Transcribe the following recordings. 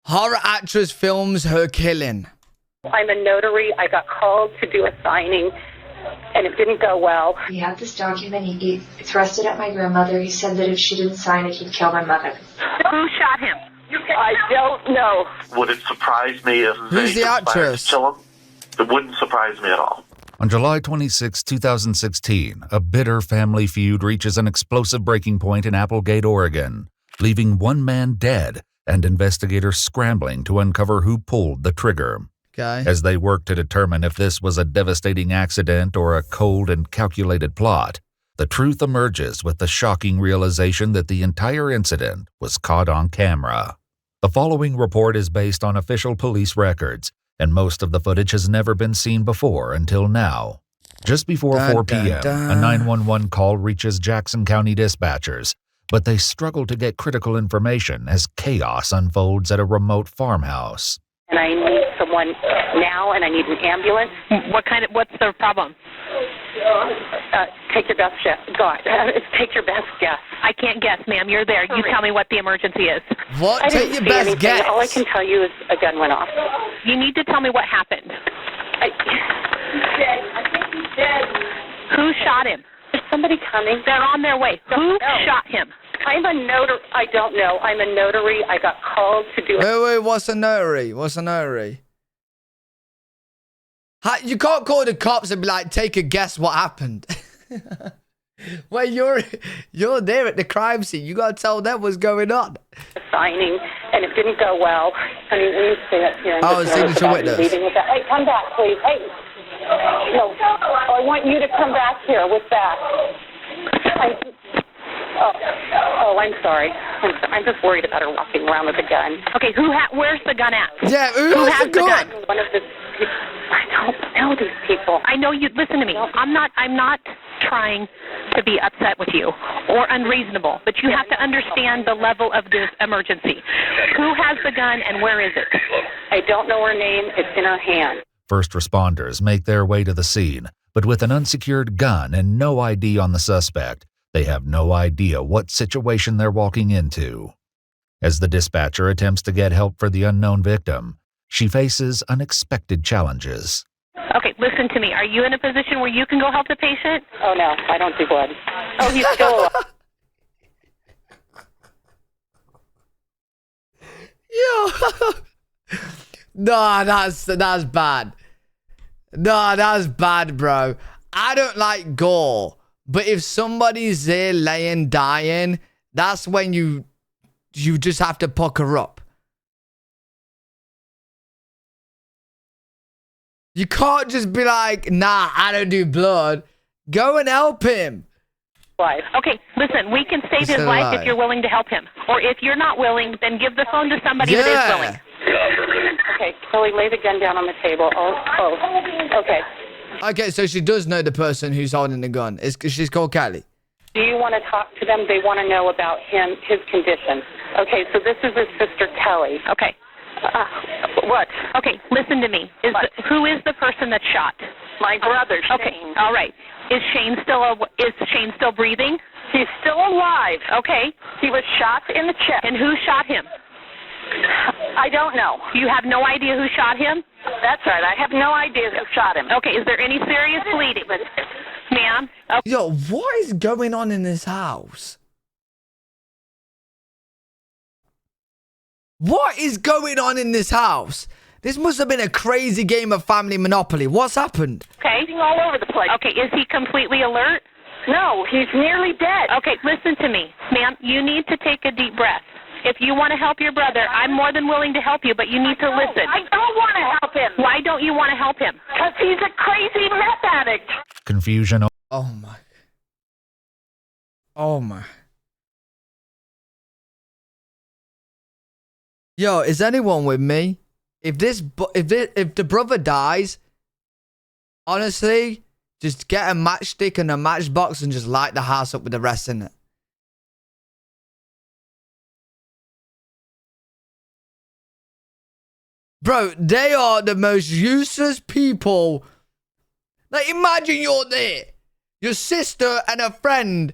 Horror actress films her killing. I'm a notary. I got called to do a signing, and it didn't go well. He had this document. He thrust it at my grandmother. He said that if she didn't sign it, he'd kill my mother. Who shot him? I don't know. Would it surprise me if Who's the actress? Kill him? It wouldn't surprise me at all. On July 26, 2016, a bitter family feud reaches an explosive breaking point in Applegate, Oregon, leaving one man dead and investigators scrambling to uncover who pulled the trigger. Okay. As they work to determine if this was a devastating accident or a cold and calculated plot, the truth emerges with the shocking realization that the entire incident was caught on camera. The following report is based on official police records, and most of the footage has never been seen before until now. Just before 4 p.m., a 911 call reaches Jackson County dispatchers, but they struggle to get critical information as chaos unfolds at a remote farmhouse. And I need someone now, and I need an ambulance. What's the problem? Take your best guess. God, take your best guess. I can't guess, ma'am. You're there. You tell me what the emergency is. What? I Take didn't your see best anything. guess. All I can tell you is a gun went off. You need to tell me what happened. He's dead. I think he's dead. Who shot him? Is somebody coming? They're on their way. Who shot him? I'm a notary. I don't know. I'm a notary. I got called to do Wait, what's a notary? What's a notary? You can't call the cops and be like, take a guess what happened. Well, you're there at the crime scene. You gotta tell them what's going on. signing, and it didn't go well. I mean, we stay up here. And signature witness. Hey, come back, please. Hey. No. I want you to come back here with that. I'm sorry. I'm just worried about her walking around with a gun. Okay, where's the gun at? Yeah, who has the gun? One of the people. I don't know these people. I know you. Listen to me. I'm not trying to be upset with you or unreasonable, but you have to understand the level of this emergency. Who has the gun and where is it? I don't know her name. It's in her hand. First responders make their way to the scene, but with an unsecured gun and no ID on the suspect, they have no idea what situation they're walking into. As the dispatcher attempts to get help for the unknown victim, she faces unexpected challenges. Okay, listen to me. Are you in a position where you can go help the patient? Oh, no, I don't do blood. Oh, he's still alive. Yo. No, that's bad. No, that's bad, bro. I don't like gore, but if somebody's there laying dying, that's when you just have to pucker up. You can't just be like, nah, I don't do blood. Go and help him. Okay, listen, we can save his life if you're willing to help him. Or if you're not willing, then give the phone to somebody that is willing. Okay, Chloe, lay the gun down on the table. Oh, okay. Okay, so she does know the person who's holding the gun. She's called Kelly. Do you want to talk to them? They want to know about his condition. Okay, so this is his sister, Kelly. Okay. What? Okay, listen to me. Who is the person that shot? My brother, Shane. Okay, all right. Is Shane still breathing? He's still alive. Okay. He was shot in the chest. And who shot him? I don't know. You have no idea who shot him? That's right. I have no idea who shot him. Okay, is there any serious bleeding? Ma'am? Okay. Yo, what is going on in this house? What is going on in this house? This must have been a crazy game of family Monopoly. What's happened? Okay. He's all over the place. Okay, is he completely alert? No, he's nearly dead. Okay, listen to me. Ma'am, you need to take a deep breath. If you want to help your brother, I'm more than willing to help you, but you need to listen. I don't want to help him. Why don't you want to help him? Because he's a crazy meth addict. Confusion. Oh my. Oh my. Yo, is anyone with me? If the brother dies, honestly, just get a matchstick and a matchbox and just light the house up with the rest in it. Bro, they are the most useless people. Like, imagine you're there. Your sister and a friend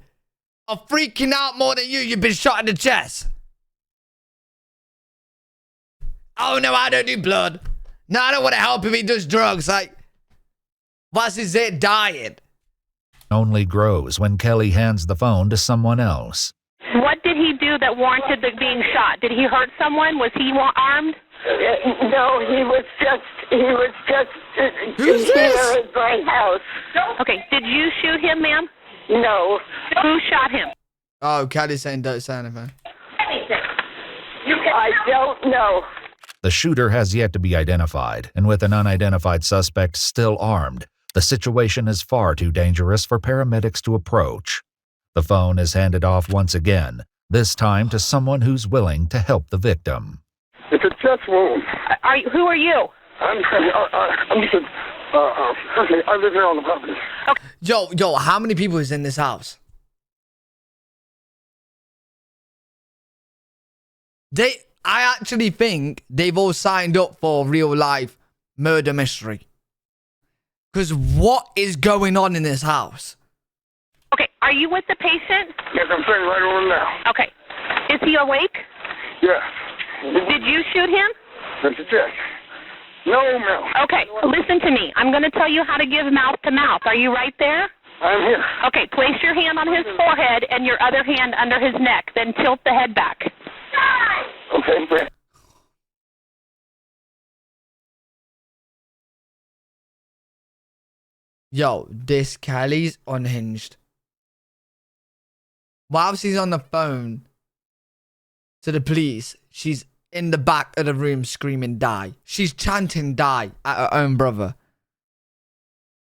are freaking out more than you. You've been shot in the chest. Oh, no, I don't do blood. No, I don't want to help him. He does drugs. Like, what's his it dying? Only grows when Kelly hands the phone to someone else. What did he do that warranted the being shot? Did he hurt someone? Was he armed? No, he was just Who's here this? at my house. Okay, did you shoot him, ma'am? No. Who shot him? Oh, Kelly's saying don't say anything. I don't know. The shooter has yet to be identified, and with an unidentified suspect still armed, the situation is far too dangerous for paramedics to approach. The phone is handed off once again, this time to someone who's willing to help the victim. It's a chest wound. Who are you? I'm just I live here on the property. Yo, how many people is in this house? I actually think they've all signed up for real life murder mystery. Because what is going on in this house? Okay, are you with the patient? Yes, I'm sitting right over now. Okay. Is he awake? Yes. Did you shoot him? That's a check. No, ma'am. Okay, listen to me. I'm going to tell you how to give mouth to mouth. Are you right there? I'm here. Okay, place your hand on his forehead and your other hand under his neck, then tilt the head back. Okay, great. Yo, this Kelly's unhinged. Whilst he's on the phone to the police, she's in the back of the room screaming die. She's chanting die at her own brother.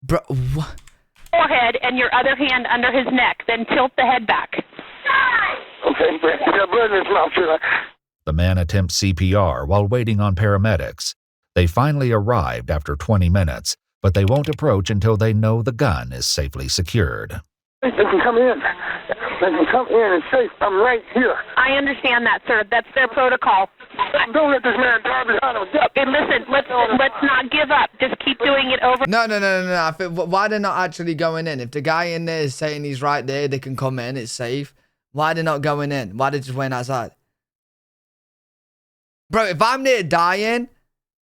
Bro, what? Forehead and your other hand under his neck, then tilt the head back. Okay, great. He got blood in his mouth, should I? The man attempts CPR while waiting on paramedics. They finally arrived after 20 minutes, but they won't approach until they know the gun is safely secured. They can come in. They can come in and safe. I'm right here. I understand that, sir. That's their protocol. Don't let this man die behind him. Okay, listen, let's not give up. Just keep doing it over. No. I think, why they're not actually going in? If the guy in there is saying he's right there, they can come in, it's safe. Why are they not going in? Why are they just waiting outside? Bro, if I'm there dying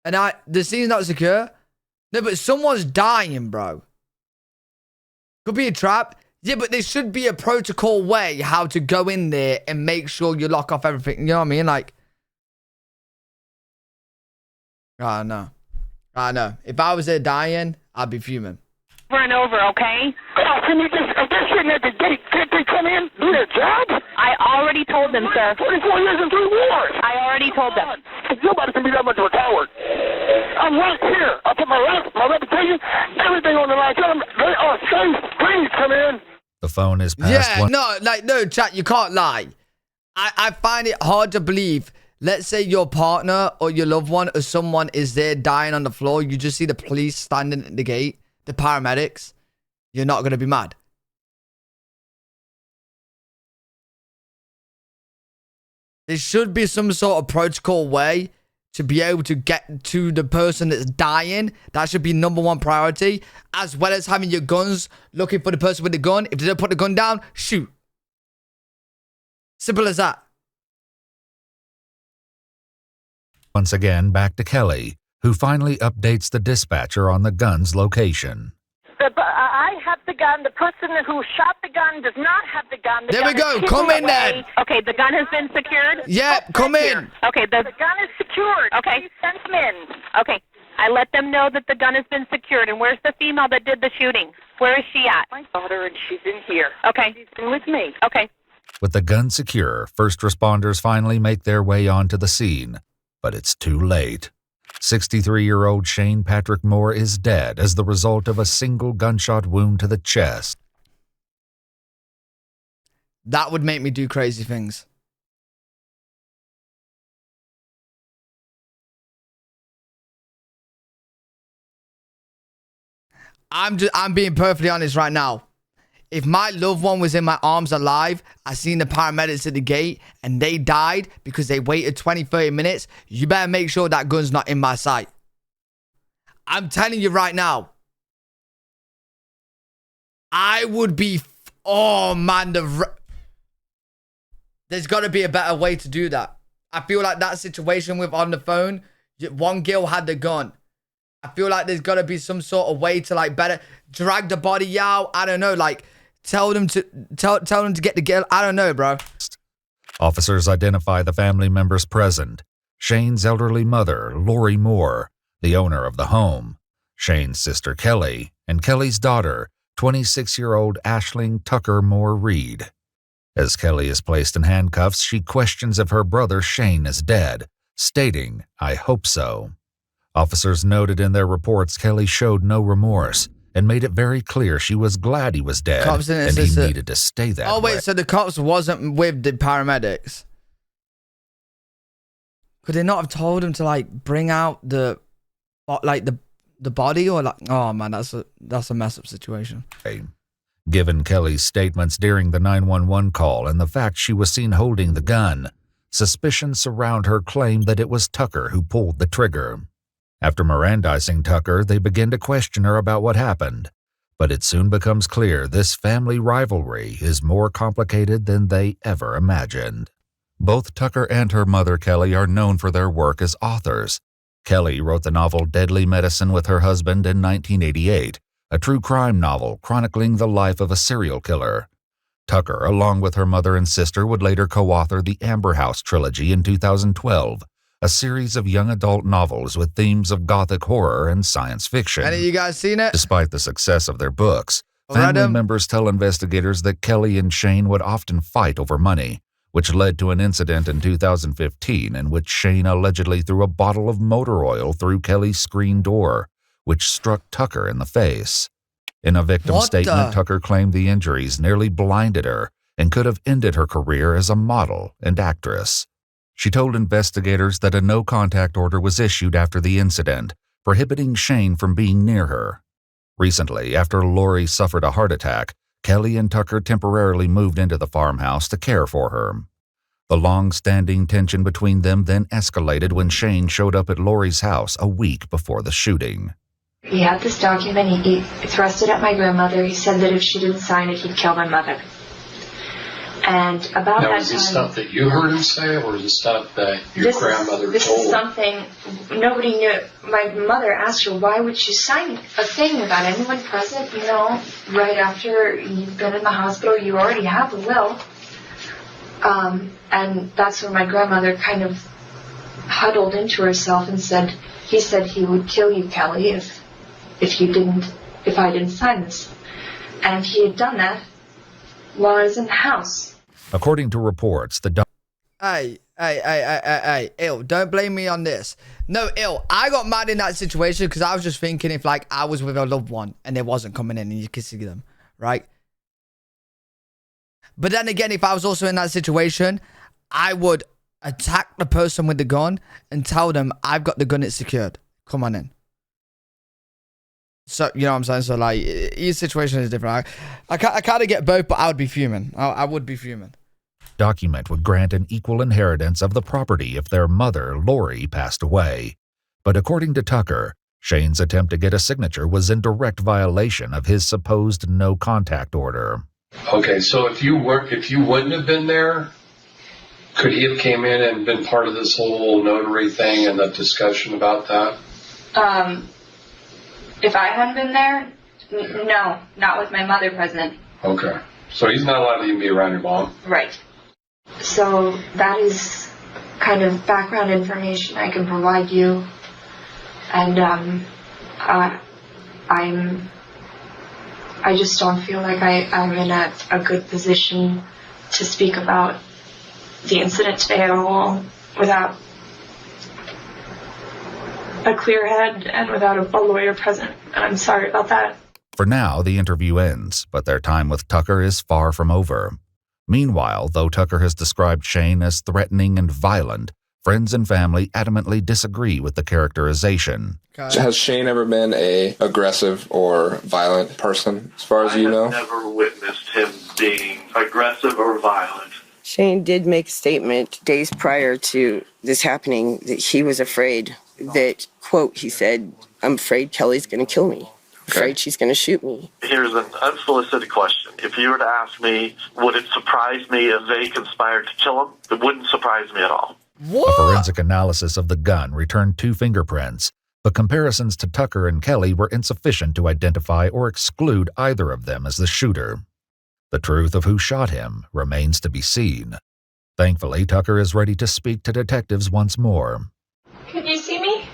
and the scene's not secure, no, but someone's dying, bro. Could be a trap. Yeah, but there should be a protocol way how to go in there and make sure you lock off everything. You know what I mean? Like, I know. If I was there dying, I'd be fuming. Over and over, okay? Oh, can you just, if they're sitting at the gate, can't they come in, do their job? I already told them, sir. 24 years and 3 wars. I already told them. Nobody can be that much of a coward. I'm right here. I put my life, my reputation, everything on the line. Tell them they are safe. Please come in. The phone is past one. No, chat, you can't lie. I find it hard to believe. Let's say your partner or your loved one or someone is there dying on the floor. You just see the police standing at the gate, the paramedics. You're not going to be mad. There should be some sort of protocol way to be able to get to the person that's dying. That should be #1 priority, as well as having your guns, looking for the person with the gun. If they don't put the gun down, shoot. Simple as that. Once again, back to Kelly, who finally updates the dispatcher on the gun's location. I have the gun. The person who shot the gun does not have the gun. There we go. Come in then. Okay, the gun has been secured? Yep, come in. Okay, The gun is secured. Okay. Please send them in. Okay, I let them know that the gun has been secured. And where's the female that did the shooting? Where is she at? My daughter, and she's in here. Okay. She's been with me. Okay. With the gun secure, first responders finally make their way onto the scene. But it's too late. 63-year-old Shane Patrick Moore is dead as the result of a single gunshot wound to the chest. That would make me do crazy things. I'm being perfectly honest right now. If my loved one was in my arms alive, I seen the paramedics at the gate and they died because they waited 20, 30 minutes, you better make sure that gun's not in my sight. I'm telling you right now. I would be... Oh, man. There's got to be a better way to do that. I feel like that situation with on the phone one girl had the gun. I feel like there's got to be some sort of way to like better drag the body out. I don't know, like tell them to get the girl. I don't know, bro. Officers identify the family members present. Shane's elderly mother, Lori Moore, the owner of the home, Shane's sister Kelly, and Kelly's daughter, 26-year-old Aisling Tucker Moore Reed. As Kelly is placed in handcuffs, she questions if her brother Shane is dead, stating, "I hope so." Officers noted in their reports Kelly showed no remorse and made it very clear she was glad he was dead and he needed to stay that way. Oh, wait, so the cops wasn't with the paramedics? Could they not have told him to, like, bring out the body or, like... Oh, man, that's a mess-up situation. Given Kelly's statements during the 911 call and the fact she was seen holding the gun, suspicions surround her claim that it was Tucker who pulled the trigger. After Mirandizing Tucker, they begin to question her about what happened. But it soon becomes clear this family rivalry is more complicated than they ever imagined. Both Tucker and her mother, Kelly, are known for their work as authors. Kelly wrote the novel Deadly Medicine with her husband in 1988, a true crime novel chronicling the life of a serial killer. Tucker, along with her mother and sister, would later co-author the Amber House trilogy in 2012, a series of young adult novels with themes of gothic horror and science fiction. Any of you guys seen it? Despite the success of their books, family members tell investigators that Kelly and Shane would often fight over money, which led to an incident in 2015 in which Shane allegedly threw a bottle of motor oil through Kelly's screen door, which struck Tucker in the face. In a victim statement, Tucker claimed the injuries nearly blinded her and could have ended her career as a model and actress. She told investigators that a no-contact order was issued after the incident, prohibiting Shane from being near her. Recently, after Lori suffered a heart attack, Kelly and Tucker temporarily moved into the farmhouse to care for her. The long-standing tension between them then escalated when Shane showed up at Lori's house a week before the shooting. He had this document. He thrust it at my grandmother. He said that if she didn't sign it, he'd kill my mother. And about now, that is time... this stuff that you heard him say, or is it stuff that your grandmother told? This is something nobody knew. My mother asked her, why would you sign a thing without anyone present? You know, right after you've been in the hospital, you already have a will. And that's when my grandmother kind of huddled into herself and said, he said he would kill you, Kelly, if I didn't sign this. And he had done that while I was in the house. According to reports, the Hey, Ill, don't blame me on this. No, Ill, I got mad in that situation because I was just thinking if, like, I was with a loved one and they wasn't coming in and you could see them, right? But then again, if I was also in that situation, I would attack the person with the gun and tell them, I've got the gun, it's secured. Come on in. So, you know what I'm saying? So, like, each situation is different. I kind of get both, but I would be fuming. I would be fuming. Document would grant an equal inheritance of the property if their mother, Lori, passed away. But according to Tucker, Shane's attempt to get a signature was in direct violation of his supposed no-contact order. Okay, so if you wouldn't have been there, could he have came in and been part of this whole notary thing and the discussion about that? If I hadn't been there, no, not with my mother present. Okay, so he's not allowed to even be around your mom? Right. So that is kind of background information I can provide you. And I just don't feel like I'm in a good position to speak about the incident today at all without a clear head and without a lawyer present. And I'm sorry about that. For now, the interview ends, but their time with Tucker is far from over. Meanwhile, though Tucker has described Shane as threatening and violent, friends and family adamantly disagree with the characterization. Has Shane ever been a aggressive or violent person, as far as you know? I've never witnessed him being aggressive or violent. Shane did make a statement days prior to this happening that he was afraid that, quote, he said, I'm afraid Kelly's going to kill me. Afraid she's going to shoot me. Here's an unsolicited question. If you were to ask me, would it surprise me if they conspired to kill him? It wouldn't surprise me at all. What? A forensic analysis of the gun returned 2 fingerprints, but comparisons to Tucker and Kelly were insufficient to identify or exclude either of them as the shooter. The truth of who shot him remains to be seen. Thankfully, Tucker is ready to speak to detectives once more. Could you see me?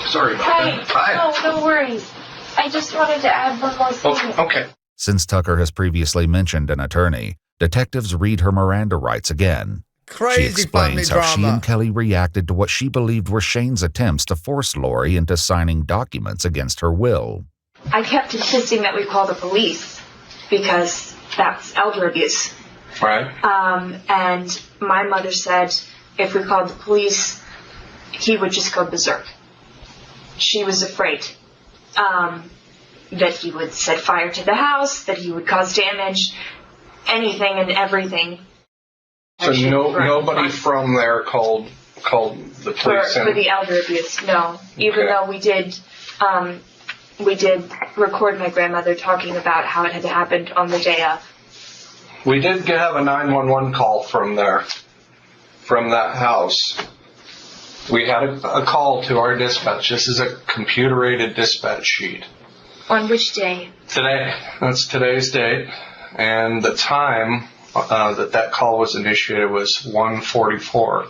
Sorry about that. Hi. No worries. I just wanted to add one more thing. Oh, okay. Since Tucker has previously mentioned an attorney, detectives read her Miranda rights again. Crazy She explains how family she drama. and Kelly reacted to what she believed were Shane's attempts to force Lori into signing documents against her will. I kept insisting that we call the police because that's elder abuse. Right. And my mother said if we called the police, he would just go berserk. She was afraid that he would set fire to the house, that he would cause damage, anything and everything. So nobody from there called the police for the elder abuse. No, even though we did record my grandmother talking about how it had happened on the day of. We did have a 911 call from there, from that house. We had a call to our dispatch. This is a computer-aided dispatch sheet. On which day? Today. That's today's date. And the time that call was initiated was 1:44.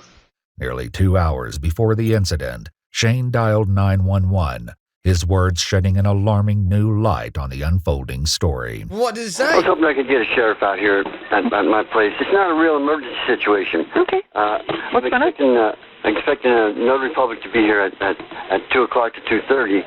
Nearly 2 hours before the incident, Shane dialed 911, his words shedding an alarming new light on the unfolding story. What did it say? I was hoping I could get a sheriff out here at my place. It's not a real emergency situation. Okay. What's going on? I'm expecting a notary public to be here at 2 o'clock to 2:30.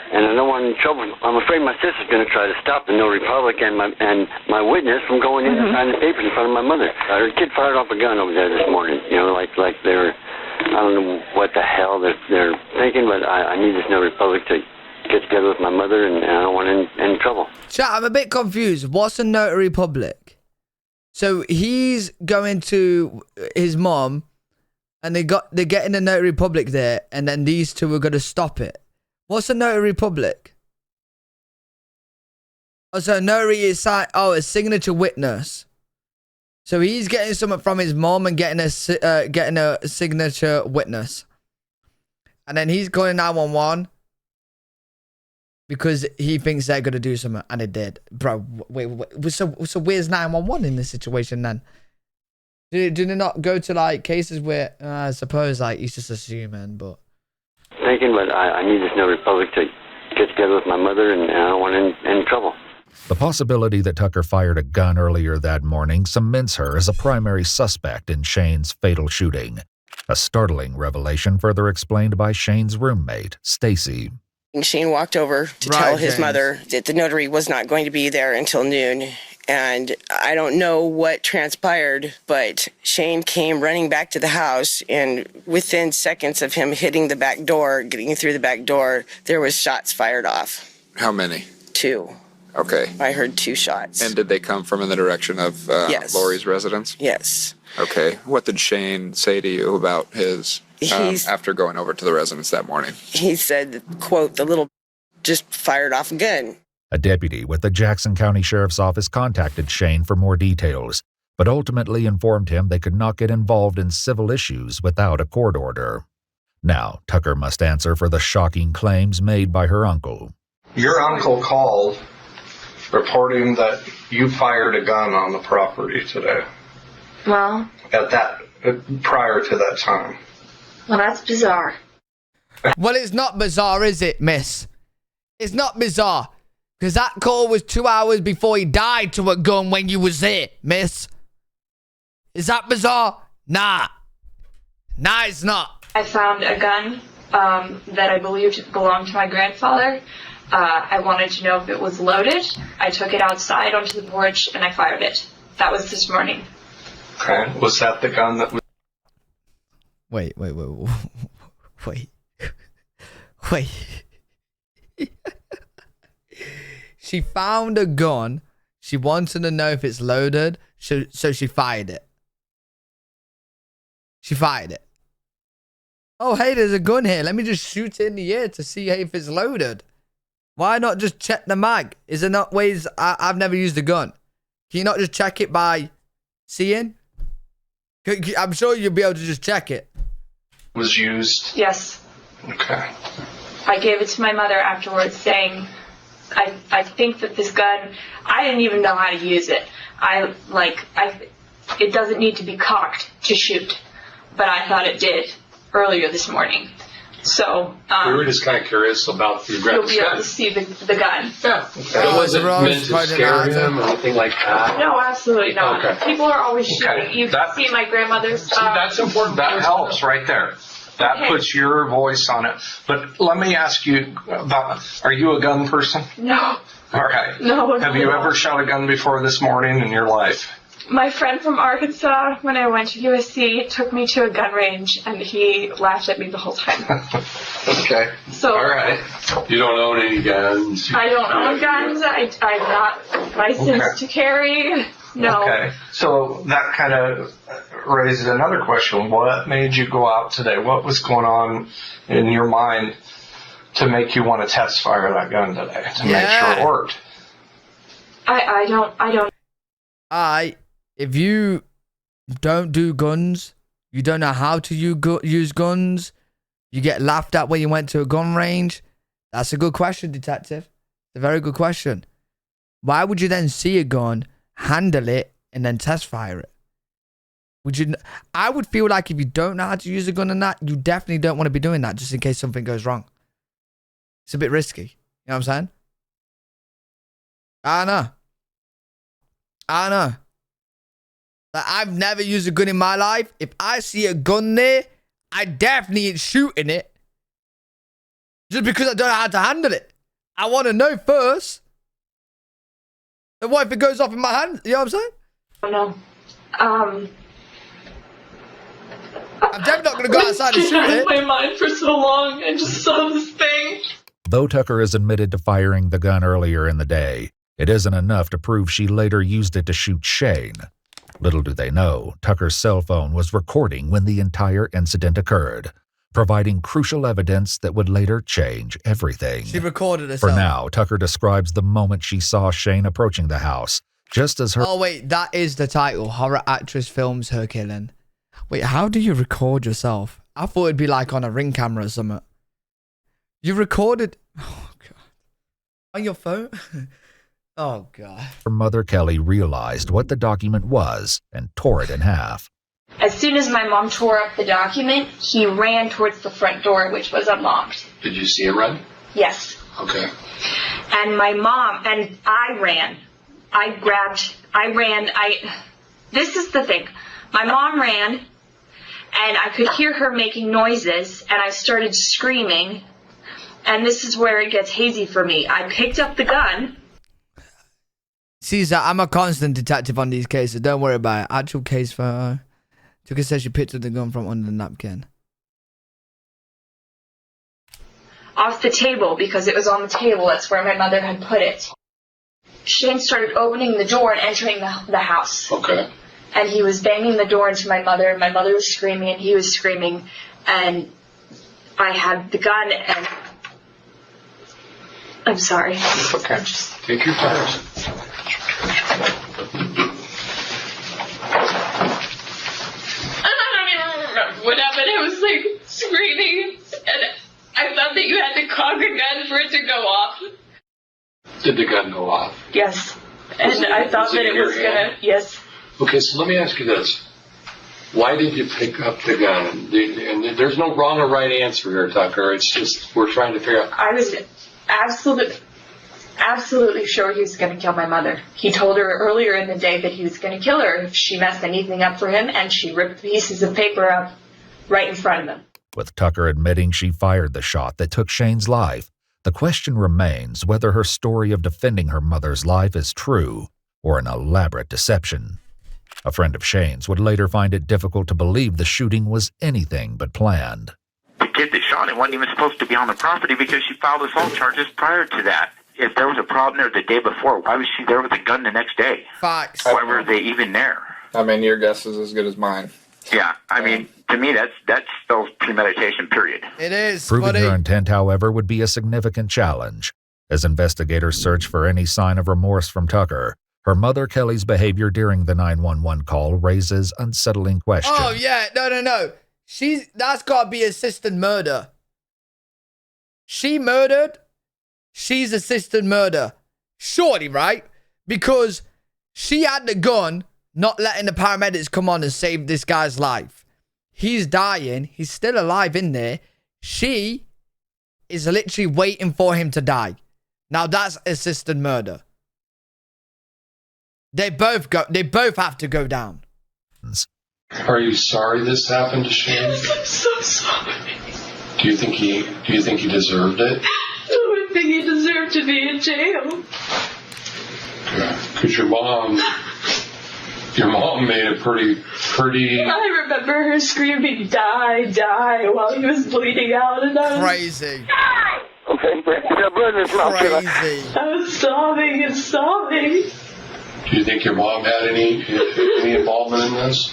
And I don't want any trouble. I'm afraid my sister's going to try to stop the notary public and my witness from going in and signing the papers in front of my mother. Her kid fired off a gun over there this morning. You know, like they're, I don't know what the hell they're thinking, but I need this notary public to get together with my mother, and I don't want any trouble. Chat, I'm a bit confused. What's a notary public? So he's going to his mom, and they're getting a notary public there, and then these two are going to stop it. What's a notary public? Oh, so a notary is a signature witness. So he's getting something from his mom and getting a signature witness, and then he's calling 911 because he thinks they're gonna do something, and they did, bro. Wait. So where's 911 in this situation then? Do they not go to like cases where I suppose like he's just assuming, but. Thinking, but I need this notary public to get together with my mother, and I don't want any trouble. The possibility that Tucker fired a gun earlier that morning cements her as a primary suspect in Shane's fatal shooting. A startling revelation further explained by Shane's roommate, Stacy. Shane walked over to tell his mother that the notary was not going to be there until noon. And I don't know what transpired, but Shane came running back to the house, and within seconds of him hitting the back door, getting through the back door, there was shots fired off. How many? 2. Okay. I heard 2 shots. And did they come from in the direction of Yes. Lori's residence? Yes. Okay. What did Shane say to you about his, after going over to the residence that morning? He said, quote, the little just fired off a gun. A deputy with the Jackson County Sheriff's Office contacted Shane for more details, but ultimately informed him they could not get involved in civil issues without a court order. Now, Tucker must answer for the shocking claims made by her uncle. Your uncle called reporting that you fired a gun on the property today. Well, Prior to that time. Well, that's bizarre. Well, it's not bizarre, is it, miss? It's not bizarre. Because that call was 2 hours before he died to a gun when you was there, miss. Is that bizarre? Nah. Nah, it's not. I found a gun that I believed belonged to my grandfather. I wanted to know if it was loaded. I took it outside onto the porch and I fired it. That was this morning. Okay. Was that the gun that was... Wait. She found a gun. She wanted to know if it's loaded. So she fired it. Oh, hey, there's a gun here. Let me just shoot it in the air to see if it's loaded. Why not just check the mag? Is there not ways? I've never used a gun. Can you not just check it by seeing? I'm sure you'll be able to just check it. Was used? Yes. Okay. I gave it to my mother afterwards saying, I think that this gun, I didn't even know how to use it. It doesn't need to be cocked to shoot, but I thought it did earlier this morning. So, we were just kind of curious about the you'll be able to see the gun. Yeah. Okay. It wasn't meant to scare him or anything like that? No, absolutely not. Okay. People are always shooting. Okay. You can see my grandmother's... That's important. That helps right there. That puts your voice on it. But let me ask you about, are you a gun person? No. All right. No. Have you ever shot a gun before this morning in your life? My friend from Arkansas, when I went to USC, took me to a gun range, and he laughed at me the whole time. Okay. So, all right. You don't own any guns? I don't own guns. I'm not licensed to carry. No. Okay. So that kind of raises another question. What made you go out today? What was going on in your mind to make you want to test fire that gun today to make sure it worked? I don't. If you don't do guns, you don't know how to use guns, you get laughed at when you went to a gun range. That's a good question, detective. It's a very good question. Why would you then see a gun, handle it, and then test fire it? I would feel like if you don't know how to use a gun and that, you definitely don't want to be doing that just in case something goes wrong. It's a bit risky. You know what I'm saying? I know. Like, I've never used a gun in my life. If I see a gun there, I definitely ain't shooting it. Just because I don't know how to handle it. I want to know first. And what if it goes off in my hand? You know what I'm saying? No. I'm definitely not going to go outside and shoot it. I've had my mind for so long and just saw this thing. Though Tucker is admitted to firing the gun earlier in the day, it isn't enough to prove she later used it to shoot Shane. Little do they know, Tucker's cell phone was recording when the entire incident occurred, providing crucial evidence that would later change everything. She recorded herself. For now, Tucker describes the moment she saw Shane approaching the house, just as her... Oh, wait, that is the title. Horror actress films her killing. Wait, how do you record yourself? I thought it'd be like on a Ring camera or something. You recorded... Oh, God. On your phone? Oh, God. Her mother, Kelly, realized what the document was and tore it in half. As soon as my mom tore up the document, he ran towards the front door, which was unlocked. Did you see it run? Yes. Okay. And my mom, and I ran. This is the thing. My mom ran, and I could hear her making noises, and I started screaming. And this is where it gets hazy for me. I picked up the gun. Caesar, I'm a constant detective on these cases. Don't worry about it. Actual case photo. Tucker says she picked up the gun from under the napkin. Off the table, because it was on the table. That's where my mother had put it. Shane started opening the door and entering the house. Okay. And he was banging the door into my mother. My mother was screaming, and he was screaming. And I had the gun, and... I'm sorry. Okay. Take your time. I don't even remember what happened. I was like screaming, and I thought that you had to cock a gun for it to go off. Did the gun go off? Yes. And I thought that it was gonna, yes. Okay, so let me ask you this. Why did you pick up the gun? And there's no wrong or right answer here, Tucker. It's just, we're trying to figure out. I was absolutely sure he was going to kill my mother. He told her earlier in the day that he was going to kill her if she messed anything up for him, and she ripped pieces of paper up right in front of him. With Tucker admitting she fired the shot that took Shane's life, the question remains whether her story of defending her mother's life is true or an elaborate deception. A friend of Shane's would later find it difficult to believe the shooting was anything but planned. The kid that shot him wasn't even supposed to be on the property because she filed assault charges prior to that. If there was a problem there the day before, why was she there with a gun the next day? Facts. Why were they even there? I mean, your guess is as good as mine. Yeah, I mean, to me, that's still premeditation, period. It is, Proving buddy. her intent, however, would be a significant challenge. As investigators search for any sign of remorse from Tucker, Her mother Kelly's behavior during the 911 call raises unsettling questions. Oh, yeah. No. That's got to be assisted murder. She murdered. She's assisted murder. Surely, right? Because she had the gun, not letting the paramedics come on and save this guy's life. He's dying. He's still alive in there. She is literally waiting for him to die. Now that's assisted murder. They both have to go down. Are you sorry this happened to Shane? I'm so sorry. Do you think he deserved it? I would think he deserved to be in jail. Because your mom made it pretty. I remember her screaming, "Die, die," while he was bleeding out, and I was crazy. Okay, Crazy. I was sobbing and sobbing. Do you think your mom had any involvement in this?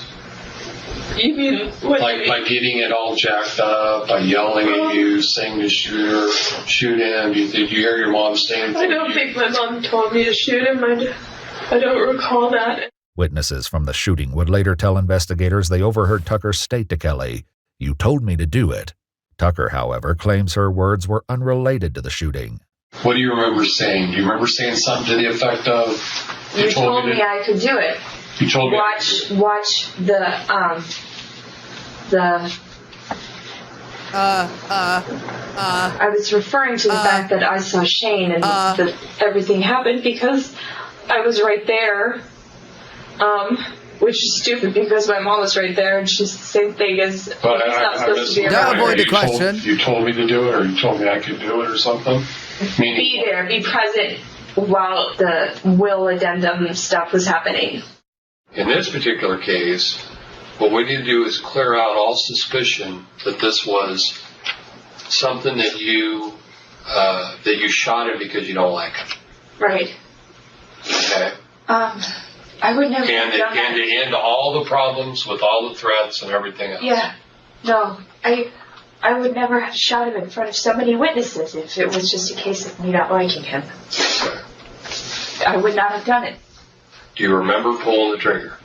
You mean what? By getting it all jacked up, by yelling at you, saying to shoot him. Did you hear your mom saying? I don't think my mom told me to shoot him. I don't recall that. Witnesses from the shooting would later tell investigators they overheard Tucker state to Kelly, "You told me to do it." Tucker, however, claims her words were unrelated to the shooting. What do you remember saying? Do you remember saying something to the effect of, You told me I could do it. You told me. Watch the I was referring to the fact that I saw Shane and that everything happened because I was right there. Which is stupid because my mom was right there and she's the same thing as he's not supposed to be around. Avoid the question. You told me to do it, or you told me I could do it, or something? Be there, be present while the will addendum stuff was happening. In this particular case, what we need to do is clear out all suspicion that this was something that you shot him because you don't like him. Right. Okay. I would never and have done that. to end all the problems with all the threats and everything else. Yeah. No, I would never have shot him in front of so many witnesses if it was just a case of me not liking him. Okay. I would not have done it. Do you remember pulling the trigger?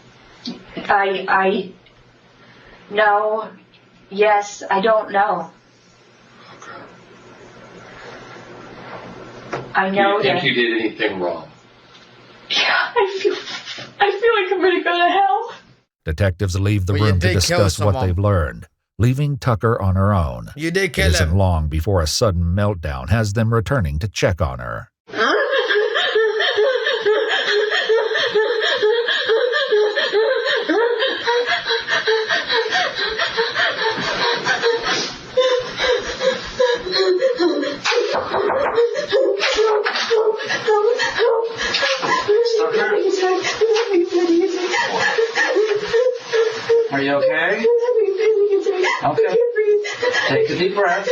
No, yes, I don't know. Okay. I know Do you think that. you did anything wrong? Yeah, I feel like I'm gonna go to hell. Detectives leave the Well, you room to did kill discuss what someone. they've learned, leaving Tucker on her own. You did It kill isn't him. long before a sudden meltdown has them returning to check on her. Are you okay? Okay. Take a deep breath.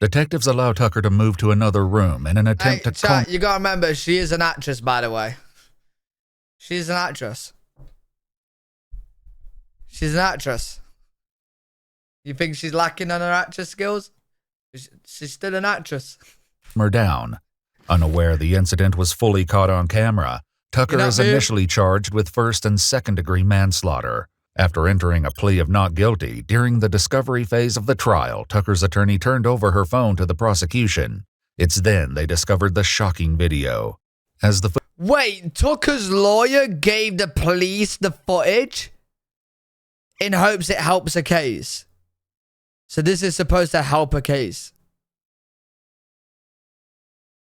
Detectives allow Tucker to move to another room in an attempt to calm. You gotta remember, she is an actress, by the way. She's an actress. She's an actress. You think she's lacking on her actress skills? She's still an actress. Her down. Unaware the incident was fully caught on camera, Tucker is initially charged with first and second-degree manslaughter. After entering a plea of not guilty, during the discovery phase of the trial, Tucker's attorney turned over her phone to the prosecution. It's then they discovered the shocking video. As the Wait, Tucker's lawyer gave the police the footage in hopes it helps a case. So this is supposed to help a case.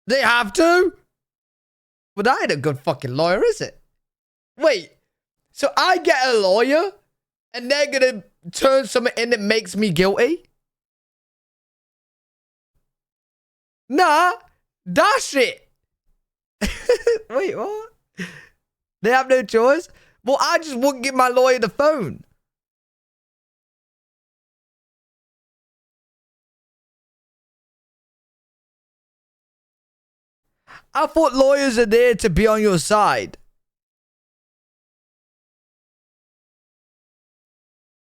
They have to? Well, that ain't a good fucking lawyer, is it? Wait, so I get a lawyer and they're gonna turn something in that makes me guilty? Nah, dash it. Wait, what? They have no choice? Well, I just wouldn't give my lawyer the phone. I thought lawyers are there to be on your side.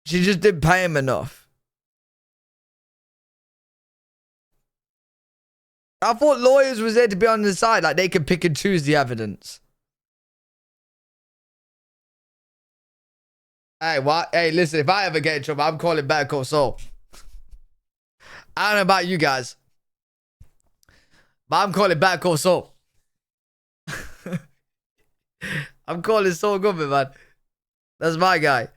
She just didn't pay him enough. I thought lawyers was there to be on the side, like they could pick and choose the evidence. Hey, what? Hey, listen, if I ever get in trouble, I'm calling Better Call Saul. I don't know about you guys, but I'm calling Better Call Saul. I'm calling Saul Goodman, man. That's my guy.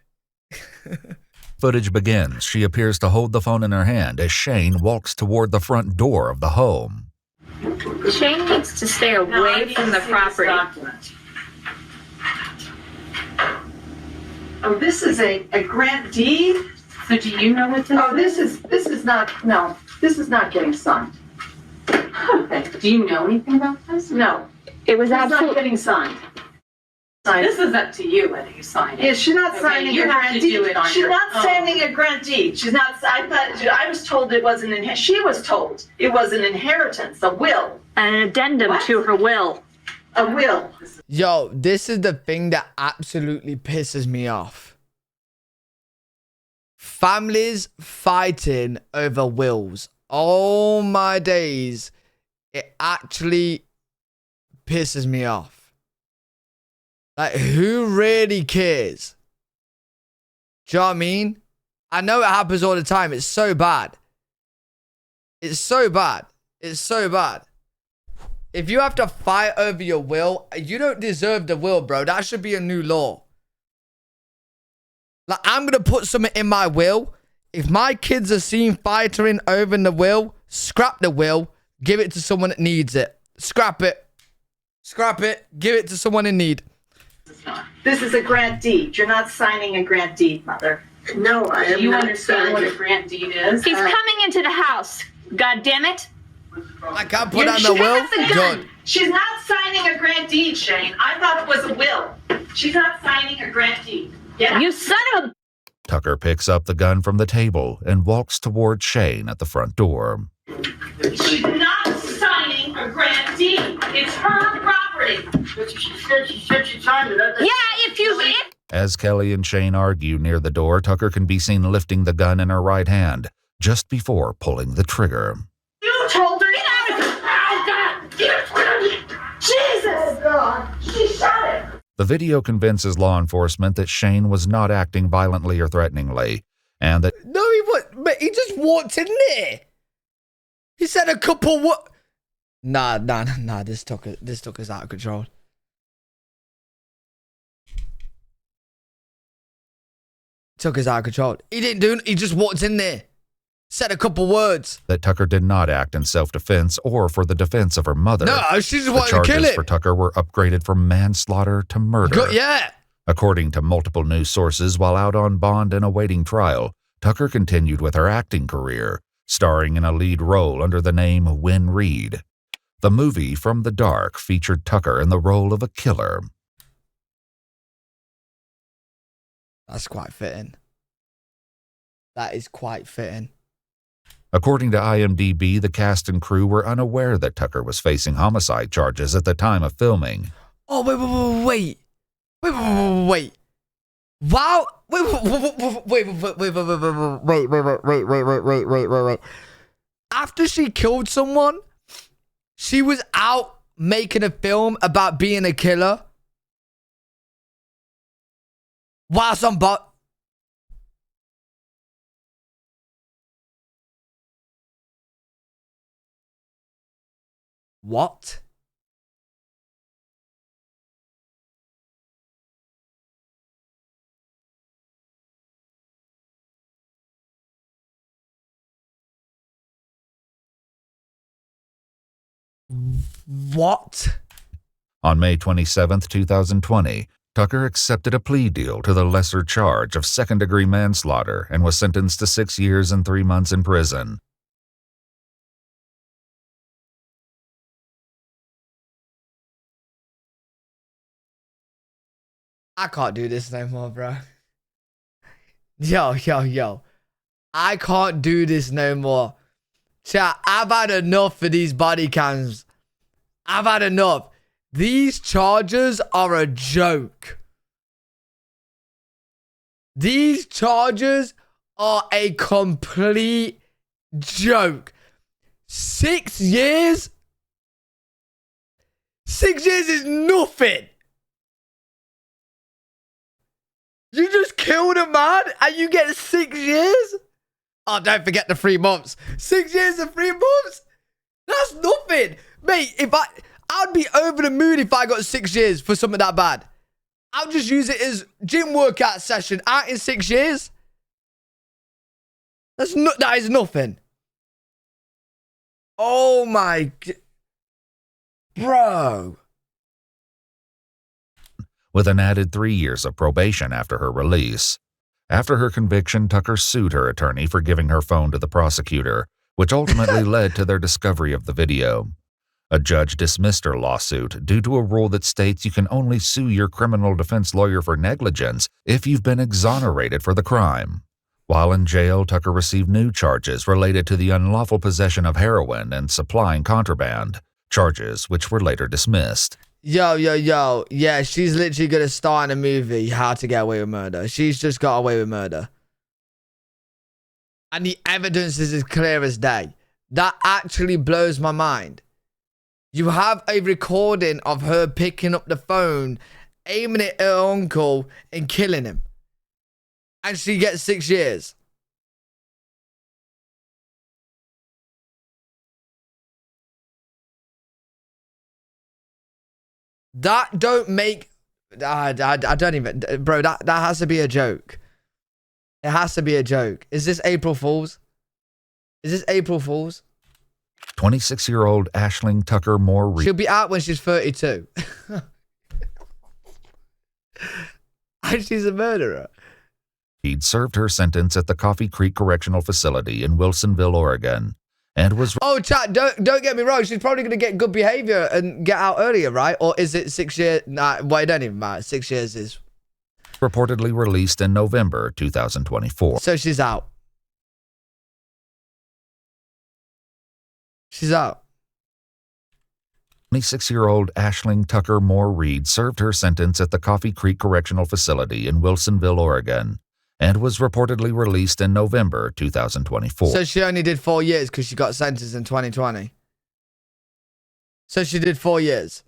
Footage begins. She appears to hold the phone in her hand as Shane walks toward the front door of the home. Shane needs to stay away from the property. Oh, this is a grant deed? So do you know what this Oh, this is not getting signed. Okay. Do you know anything about this? No. It was It's not absolutely. getting signed. This is up to you whether you sign it. Yeah, she's not signing you a have grant to deed. do it on She's your not own. signing a grant deed. She's not, I was told it was she was told it was an inheritance, a will. An addendum to her will. A will. Yo, this is the thing that absolutely pisses me off. Families fighting over wills. Oh my days. It actually pisses me off. Like, who really cares? Do you know what I mean? I know it happens all the time. It's so bad. It's so bad. It's so bad. If you have to fight over your will, you don't deserve the will, bro. That should be a new law. Like, I'm going to put something in my will. If my kids are seen fighting over the will, scrap the will. Give it to someone that needs it. Scrap it. Scrap it. Give it to someone in need. This is a grant deed. You're not signing a grant deed, Mother. No, I am Do you not understand what signing. a grant deed is? He's coming into the house. God damn it. I can't put on the will. Good. She's not signing a grant deed, Shane. I thought it was a will. She's not signing a grant deed. Yeah. You son of a... Tucker picks up the gun from the table and walks toward Shane at the front door. She's not signing a grant deed. It's her property. She said she signed it. Yeah, if you... As Kelly and Shane argue near the door, Tucker can be seen lifting the gun in her right hand just before pulling the trigger. You told her. Get out of here. Oh, God. Get her. Jesus. Oh, God. She shot it. The video convinces law enforcement that Shane was not acting violently or threateningly, and that... No, he was. But he just walked in there. He said a couple what? Nah. This took us out of control. Took us out of control. He didn't do. He just walked in there, said a couple words. that Tucker did not act in self-defense or for the defense of her mother. No, she just The wanted to kill charges it. for Tucker were upgraded from manslaughter to murder. Good, yeah. According to multiple news sources, while out on bond and awaiting trial, Tucker continued with her acting career, starring in a lead role under the name Win Reed. The movie From the Dark featured Tucker in the role of a killer. That's quite fitting. That is quite fitting. According to IMDb, the cast and crew were unaware that Tucker was facing homicide charges at the time of filming. Oh, wait. Wow. Wait. After she killed someone, she was out making a film about being a killer. Whilst on What? What? On May 27, 2020, Tucker accepted a plea deal to the lesser charge of second-degree manslaughter and was sentenced to 6 years and 3 months in prison. I can't do this no more, bro. Yo. I can't do this no more. Chat, I've had enough of these body cams. I've had enough. These charges are a joke. These charges are a complete joke. 6 years? 6 years is nothing. You just killed a man and you get 6 years? Oh, don't forget the 3 months. 6 years and 3 months? That's nothing. Mate, I'd be over the moon if I got 6 years for something that bad. I'll just use it as gym workout session out in 6 years. That is nothing. Oh my... Bro. With an added 3 years of probation after her release. After her conviction, Tucker sued her attorney for giving her phone to the prosecutor, which ultimately led to their discovery of the video. A judge dismissed her lawsuit due to a rule that states you can only sue your criminal defense lawyer for negligence if you've been exonerated for the crime. While in jail, Tucker received new charges related to the unlawful possession of heroin and supplying contraband, charges which were later dismissed. Yo. Yeah, she's literally going to star in a movie, How to Get Away with Murder. She's just got away with murder. And the evidence is as clear as day. That actually blows my mind. You have a recording of her picking up the phone, aiming it at her uncle, and killing him. And she gets 6 years. That don't make... I don't even... Bro, that has to be a joke. It has to be a joke. Is this April Fool's? Is this April Fool's? 26-year-old Aisling Tucker Moore Reed. She'll be out when she's 32. And she's a murderer. He'd served her sentence at the Coffee Creek Correctional Facility in Wilsonville, Oregon, and was... Oh, chat, don't get me wrong. She's probably going to get good behavior and get out earlier, right? Or is it 6 years? Nah, well, it don't even matter. 6 years is... reportedly released in November 2024. So she's out. She's out. 26-year-old Aisling Tucker Moore Reed served her sentence at the Coffee Creek Correctional Facility in Wilsonville, Oregon, and was reportedly released in November 2024. So she only did 4 years because she got sentenced in 2020. So she did 4 years.